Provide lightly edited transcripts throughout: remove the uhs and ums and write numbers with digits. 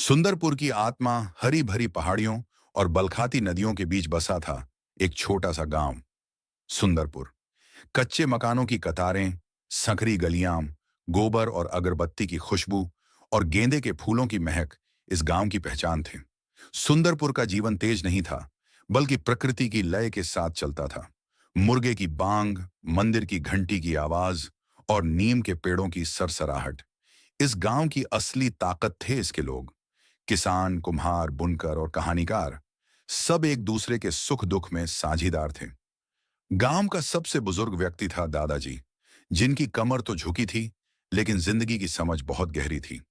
सुंदरपुर की आत्मा हरी भरी पहाड़ियों और बलखाती नदियों के बीच बसा था एक छोटा सा गांव। सुंदरपुर कच्चे मकानों की कतारें, संकरी गलियां, गोबर और अगरबत्ती की खुशबू और गेंदे के फूलों की महक इस गांव की पहचान थे। सुंदरपुर का जीवन तेज नहीं था, बल्कि प्रकृति की लय के साथ चलता था। मुर्गे की बांग, मंदिर की घंटी की आवाज और नीम के पेड़ों की सरसराहट, इस गांव की असली ताकत थे। इसके लोग, किसान, कुम्हार, बुनकर और कहानीकार, सब एक दूसरे के सुख दुख में साझीदार थे। गांव का सबसे बुजुर्ग व्यक्ति था दादाजी, जिनकी कमर तो झुकी थी, लेकिन जिंदगी की समझ बहुत गहरी थी।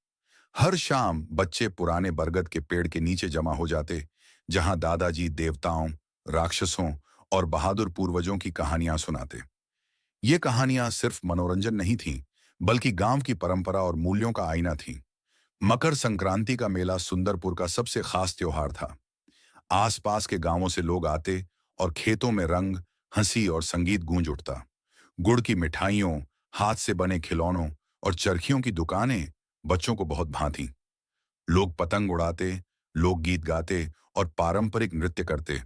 हर शाम बच्चे पुराने बरगद के पेड़ के नीचे जमा हो जाते, जहां दादाजी देवताओं, राक्षसों और बहादुर पूर्वजों की कहानियां सुनाते। ये कहानियां सिर्फ मनोरंजन नहीं थीं, बल्कि गांव की परंपरा और मूल्यों का आईना थीं। मकर संक्रांति का मेला सुंदरपुर का सबसे खास त्योहार था। आसपास के गांवों से लोग आते और खेतों में रंग, हंसी और संगीत गूंज उठता। गुड़ की मिठाइयों, हाथ से बने खिलौनों और चरखियों की दुकानें बच्चों को बहुत भाती। लोग पतंग उड़ाते, लोकगीत गाते और पारंपरिक नृत्य करते,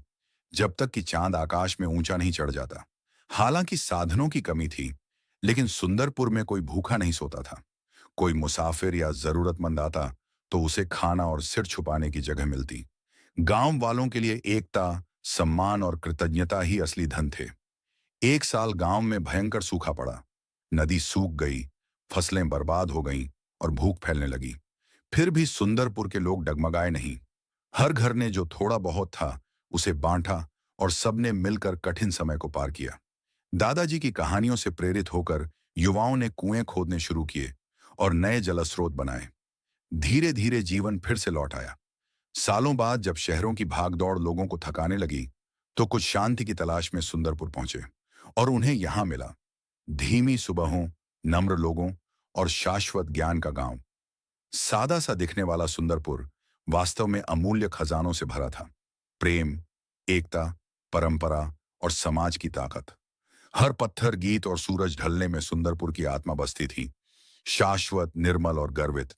जब तक कि चांद आकाश में ऊंचा नहीं चढ़ जाता। हालांकि साधनों की कमी थी, लेकिन सुंदरपुर में कोई भूखा नहीं सोता था। कोई मुसाफिर या जरूरतमंद आता तो उसे खाना और सिर छुपाने की जगह मिलती। गांव वालों के लिए एकता, सम्मान और कृतज्ञता ही असली धन थे। एक साल गांव में भयंकर सूखा पड़ा। नदी सूख गई, फसलें बर्बाद हो गईं और भूख फैलने लगी। फिर भी सुंदरपुर के लोग डगमगाए नहीं। हर घर ने जो थोड़ा बहुत था उसे बांटा और सबने मिलकर कठिन समय को पार किया। दादाजी की कहानियों से प्रेरित होकर युवाओं ने कुएं खोदने शुरू किए और नए जलस्रोत बनाए। धीरे धीरे जीवन फिर से लौट आया। सालों बाद जब शहरों की भागदौड़ लोगों को थकाने लगी, तो कुछ शांति की तलाश में सुंदरपुर पहुंचे और उन्हें यहां मिला। धीमी सुबहों, नम्र लोगों और शाश्वत ज्ञान का गांव। सादा सा दिखने वाला सुंदरपुर वास्तव में अमूल्य खजानों से भरा था। प्रेम, एकता, परंपरा और समाज की ताकत। हर पत्थर, गीत और सूरज ढलने में सुंदरपुर की आत्मा बसती थी, शाश्वत, निर्मल और गर्वित।